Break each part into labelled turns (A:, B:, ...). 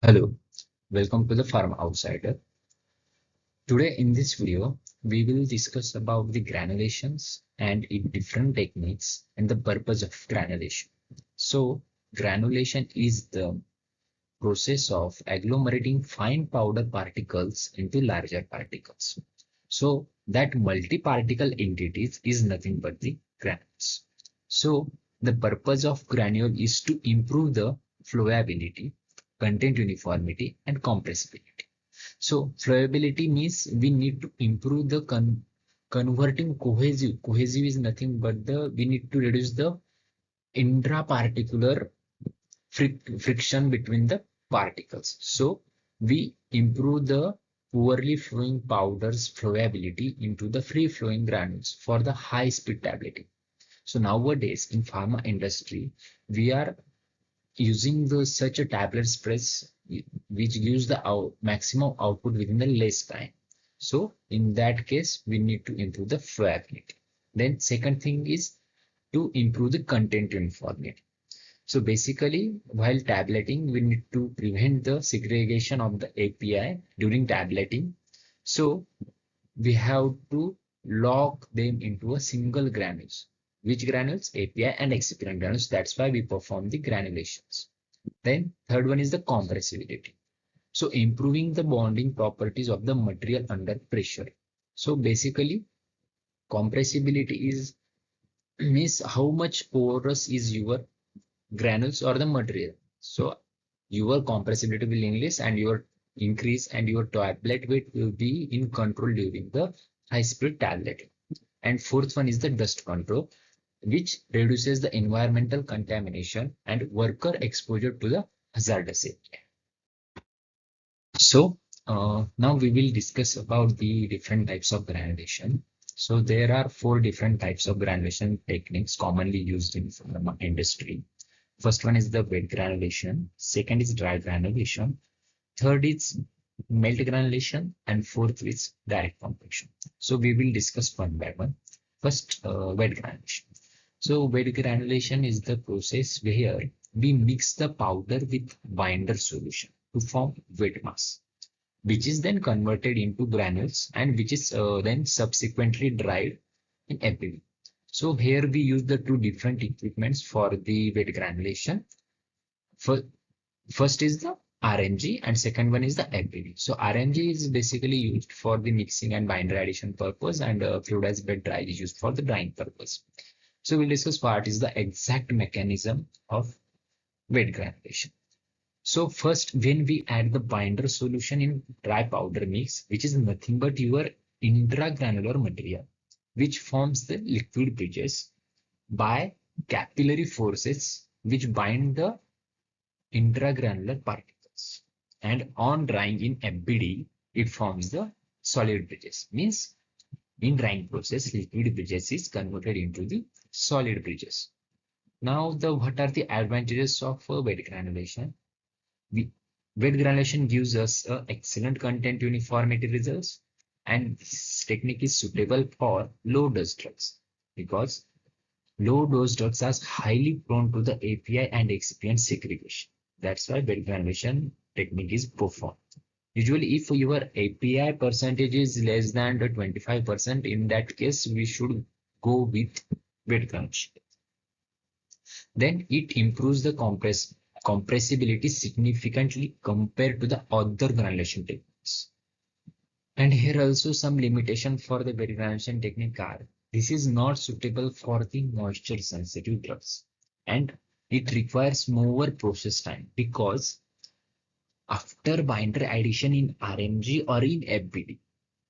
A: Hello, welcome to the Farm Outsider. Today in this video, we will discuss about the granulations and its different techniques and the purpose of granulation. So, granulation is the process of agglomerating fine powder particles into larger particles. So, that multi-particle entities is nothing but the granules. So, the purpose of granule is to improve the flowability, content uniformity, and compressibility. So flowability means we need to improve the converting cohesive. Cohesive is nothing but we need to reduce the intraparticular friction between the particles. So we improve the poorly flowing powder's flowability into the free flowing granules for the high speed tableting. So nowadays in pharma industry, we are using such a tablet press which gives the maximum output within the less time. So in that case, we need to improve the flowability. Then second thing is to improve the content uniformity. So basically, while tableting, we need to prevent the segregation of the API during tableting. So we have to lock them into a single granules. Which granules? API and excipient granules. That's why we perform the granulations. Then third one is the compressibility. So improving the bonding properties of the material under pressure. So basically compressibility is means how much porous is your granules or the material. So your compressibility will increase and your tablet weight will be in control during the high speed tableting. And fourth one is the dust control, which reduces the environmental contamination and worker exposure to the hazardous area. So now we will discuss about the different types of granulation. So there are four different types of granulation techniques commonly used in pharma industry. First one is the wet granulation, second is dry granulation, third is melt granulation, and fourth is direct compaction. So we will discuss one by one. First, wet granulation. So wet granulation is the process where we mix the powder with binder solution to form wet mass, which is then converted into granules and which is then subsequently dried in FPV. So here we use the two different equipments for the wet granulation. First is the RMG and second one is the FPV. So RMG is basically used for the mixing and binder addition purpose, and fluidized bed dry is used for the drying purpose. So we'll discuss what is the exact mechanism of wet granulation. So first, when we add the binder solution in dry powder mix, which is nothing but your intragranular material, which forms the liquid bridges by capillary forces which bind the intragranular particles. And on drying in FBD, it forms the solid bridges. Means in drying process, liquid bridges is converted into the solid bridges. Now, what are the advantages of wet granulation? Wet granulation gives us excellent content uniformity results, and this technique is suitable for low dose drugs because low dose drugs are highly prone to the API and excipient segregation. That's why wet granulation technique is performed. Usually, if your API percentage is less than the 25%, in that case, we should go with wet granulation. Then it improves the compressibility significantly compared to the other granulation techniques. And here also some limitation for the wet granulation technique are this is not suitable for the moisture sensitive drugs, and it requires more process time because after binder addition in RMG or in FBD,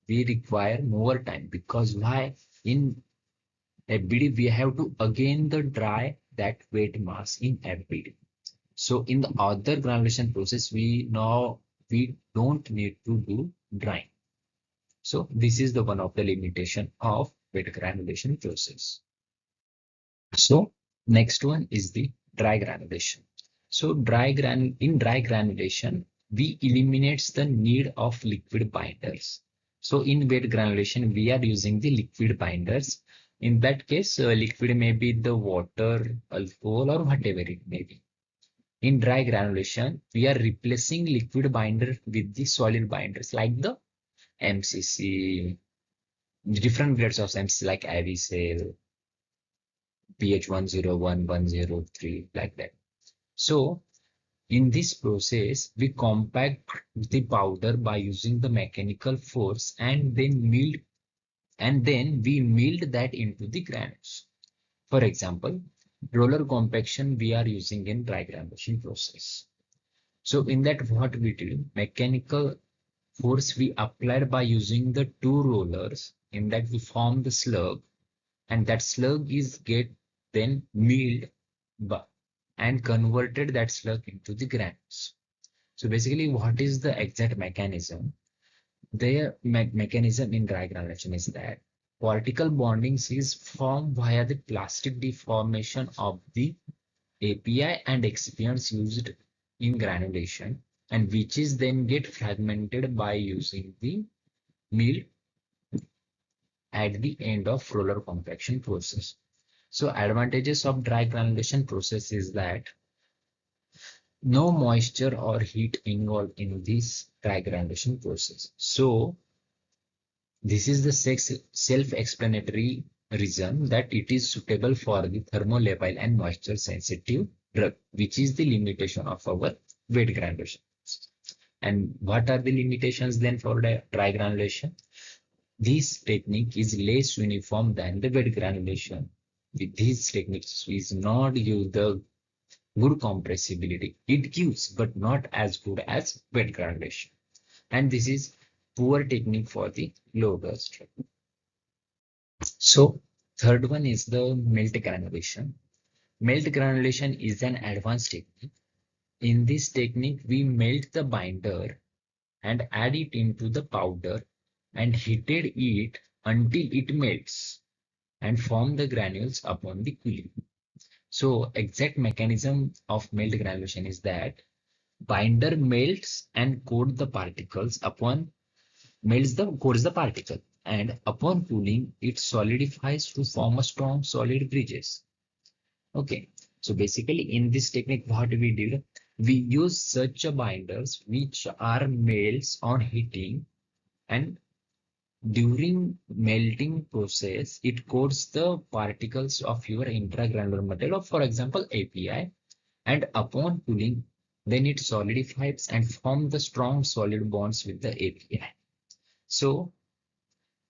A: we require more time because why? In FBD, we have to again the dry that wet mass in FBD. So in the other granulation process, we don't need to do drying. So this is the one of the limitation of wet granulation process. So next one is the dry granulation. So in dry granulation, we eliminates the need of liquid binders. So in wet granulation, we are using the liquid binders. In that case, liquid may be the water, alcohol, or whatever it may be. In dry granulation, we are replacing liquid binder with the solid binders like the MCC, different grades of MCC like Avicel, pH 101, 103, like that. So in this process, we compact the powder by using the mechanical force and then we milled that into the granules. For example, roller compaction we are using in dry granulation process. So in that what we do, mechanical force we applied by using the two rollers, in that we form the slug, and that slug is get then milled and converted that slug into the granules. So basically what is the exact mechanism? The mechanism in dry granulation is that particle bondings is formed via the plastic deformation of the API and excipients used in granulation, and which is then get fragmented by using the mill at the end of roller compaction process. So advantages of dry granulation process is that no moisture or heat involved in this dry granulation process. So this is the self-explanatory reason that it is suitable for the thermolabile and moisture sensitive drug, which is the limitation of our wet granulation. And what are the limitations then for the dry granulation? This technique is less uniform than the wet granulation. With these techniques, is not give the good compressibility. It gives, but not as good as wet granulation. And this is poor technique for the low burst. So third one is the melt granulation. Melt granulation is an advanced technique. In this technique, we melt the binder and add it into the powder and heated it until it melts and form the granules upon the cooling. So exact mechanism of melt granulation is that binder melts and coat the particles upon coats the particle, and upon cooling it solidifies to form a strong solid bridges. Okay, so basically in this technique what we did, we use such a binders which are melts on heating, and during melting process it coats the particles of your intragranular material, for example API, and upon cooling then it solidifies and form the strong solid bonds with the API. So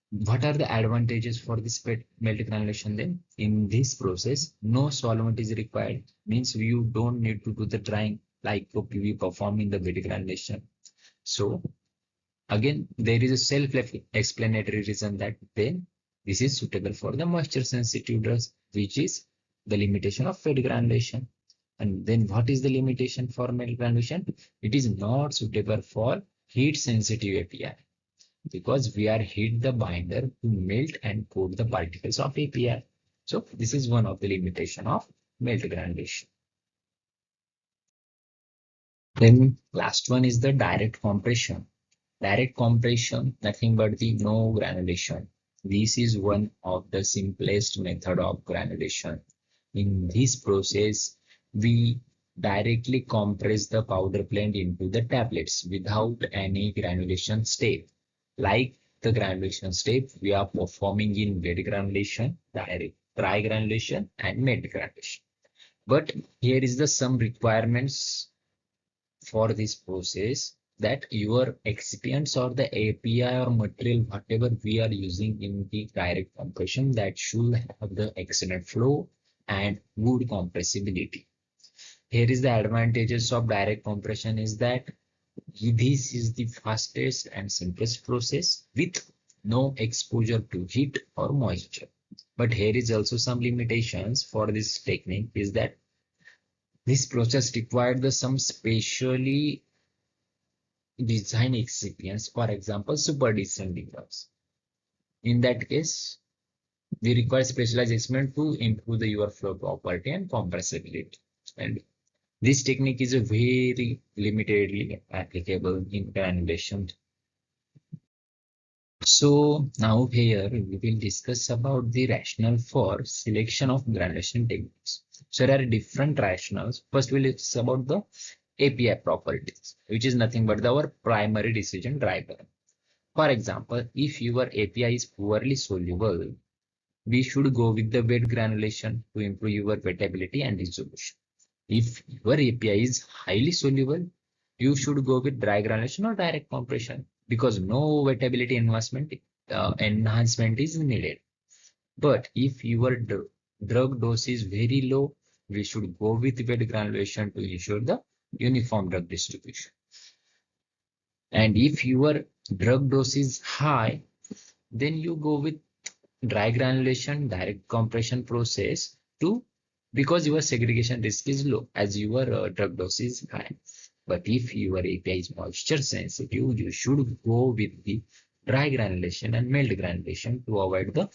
A: what are the advantages for this melt granulation then? In this process, no solvent is required, means you don't need to do the drying like we perform in the wet granulation. So again, there is a self-explanatory reason that then this is suitable for the moisture sensitive drugs, which is the limitation of wet granulation. And then what is the limitation for melt granulation? It is not suitable for heat sensitive API, because we are heat the binder to melt and coat the particles of API. So this is one of the limitation of melt granulation. Then last one is the direct compression. Direct compression, nothing but the no granulation. This is one of the simplest method of granulation. In this process, we directly compress the powder blend into the tablets without any granulation step. Like the granulation step, we are performing in wet granulation, direct dry granulation, and melt granulation. But here is the some requirements for this process, that your excipients or the API or material, whatever we are using in the direct compression, that should have the excellent flow and good compressibility. Here is the advantages of direct compression is that this is the fastest and simplest process with no exposure to heat or moisture. But here is also some limitations for this technique is that this process required some specially designed excipients, for example, super descending drugs. In that case, we require specialized experiment to improve the your flow property and compressibility. And this technique is a very limitedly applicable in granulation. So now here we will discuss about the rationale for selection of granulation techniques. So there are different rationales. First, we'll discuss about the API properties, which is nothing but our primary decision driver. For example, if your API is poorly soluble, we should go with the wet granulation to improve your wettability and resolution. If your API is highly soluble, you should go with dry granulation or direct compression because no wettability enhancement is needed. But if your drug dose is very low, we should go with wet granulation to ensure the uniform drug distribution. And if your drug dose is high, then you go with dry granulation, direct compression process to because your segregation risk is low as your drug dose is high. But if your API is moisture sensitive, you should go with the dry granulation and melt granulation to avoid the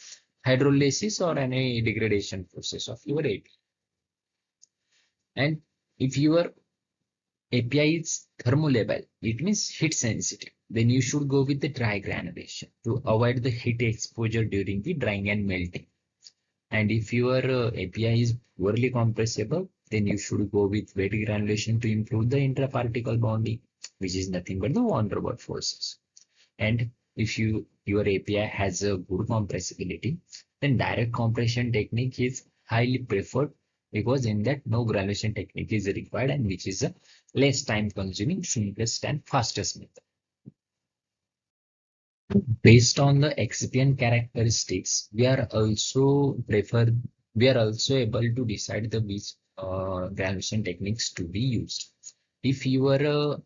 A: hydrolysis or any degradation process of your API. And if your API is thermolabile, it means heat sensitive, then you should go with the dry granulation to avoid the heat exposure during the drying and melting. And if your API is poorly compressible, then you should go with wet granulation to improve the intraparticle bonding, which is nothing but the van der Waals forces. And if your API has a good compressibility, then direct compression technique is highly preferred because in that no granulation technique is required and which is a less time consuming, simplest and fastest method. Based on the excipient characteristics, we are also able to decide the which granulation techniques to be used. If your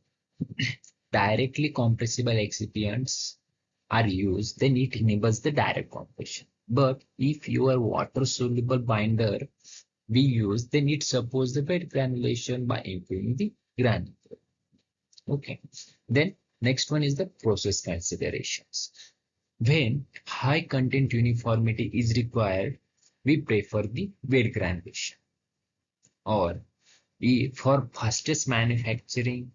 A: directly compressible excipients are used, then it enables the direct compression. But if your water-soluble binder we use, then it supports the wet granulation by improving the granule. Okay. Then next one is the process considerations. When high content uniformity is required, we prefer the wet granulation. Or for fastest manufacturing,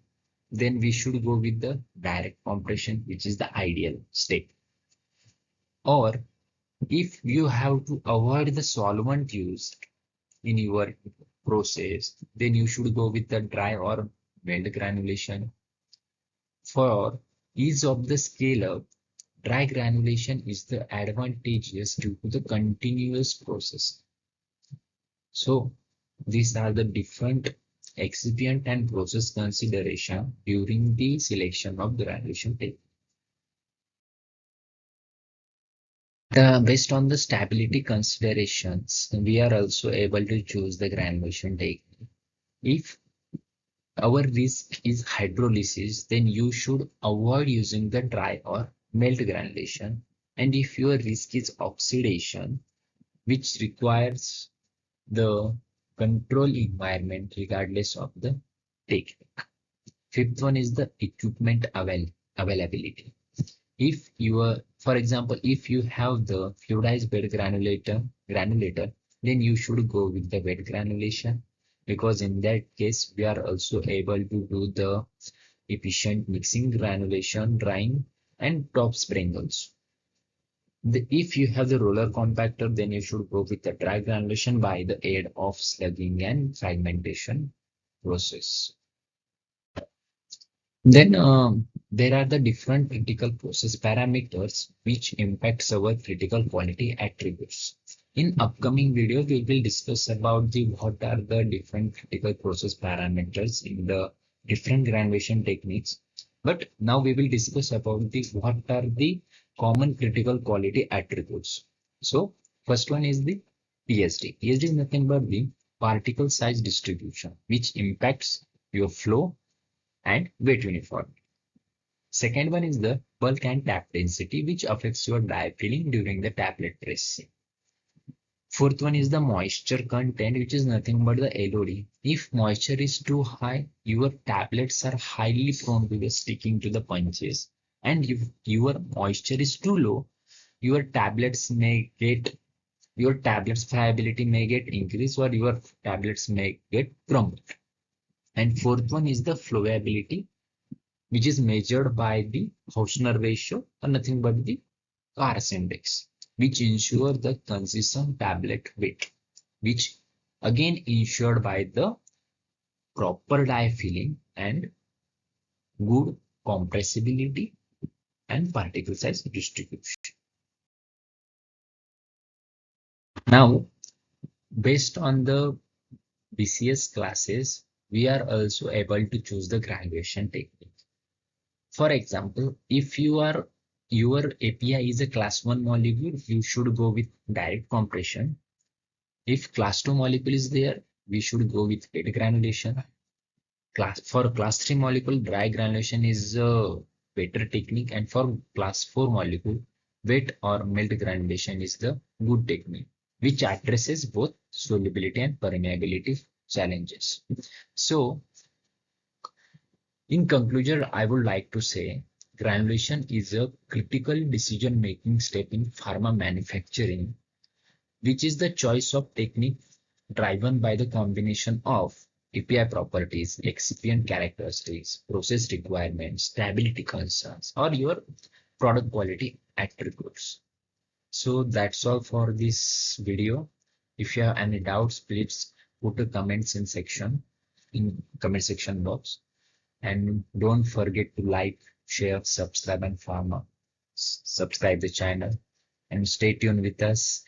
A: then we should go with the direct compression, which is the ideal state. Or if you have to avoid the solvent used in your process, then you should go with the dry or wet granulation. For ease of the scale up, dry granulation is the advantageous due to the continuous process. So these are the different excipient and process consideration during the selection of granulation technique. Based on the stability considerations, we are also able to choose the granulation technique. If our risk is hydrolysis, then you should avoid using the dry or melt granulation. And if your risk is oxidation, which requires the control environment regardless of the technique. Fifth one is the equipment availability. If for example, if you have the fluidized bed granulator, then you should go with the wet granulation because in that case, we are also able to do the efficient mixing, granulation, drying, and top spraying also. If you have the roller compactor, then you should go with the dry granulation by the aid of slugging and fragmentation process. Then there are the different critical process parameters which impacts our critical quality attributes. In upcoming video, we will discuss about what are the different critical process parameters in the different granulation techniques. But now we will discuss about what are the common critical quality attributes. So first one is the PSD. PSD is nothing but the particle size distribution, which impacts your flow and weight uniformity. Second one is the bulk and tap density, which affects your dye filling during the tablet pressing. Fourth one is the moisture content, which is nothing but the LOD. If moisture is too high, your tablets are highly prone to the sticking to the punches. And if your moisture is too low, your tablets friability may get increased or your tablets may get crumbled. And fourth one is the flowability, which is measured by the Hausner ratio or nothing but the Kars index, which ensure the consistent tablet weight, which again ensured by the proper dye filling and good compressibility and particle size distribution. Now, based on the BCS classes, we are also able to choose the granulation technique. For example, if your API is a class 1 molecule, you should go with direct compression. If class 2 molecule is there, we should go with wet granulation. For class 3 molecule, dry granulation is a better technique, and for class 4 molecule, wet or melt granulation is the good technique, which addresses both solubility and permeability challenges. So, in conclusion, I would like to say granulation is a critical decision-making step in pharma manufacturing, which is the choice of technique driven by the combination of API properties, excipient characteristics, process requirements, stability concerns, or your product quality attributes. So that's all for this video. If you have any doubts, please put a comments in comment section box. And don't forget to like, share, subscribe, and subscribe the channel. And stay tuned with us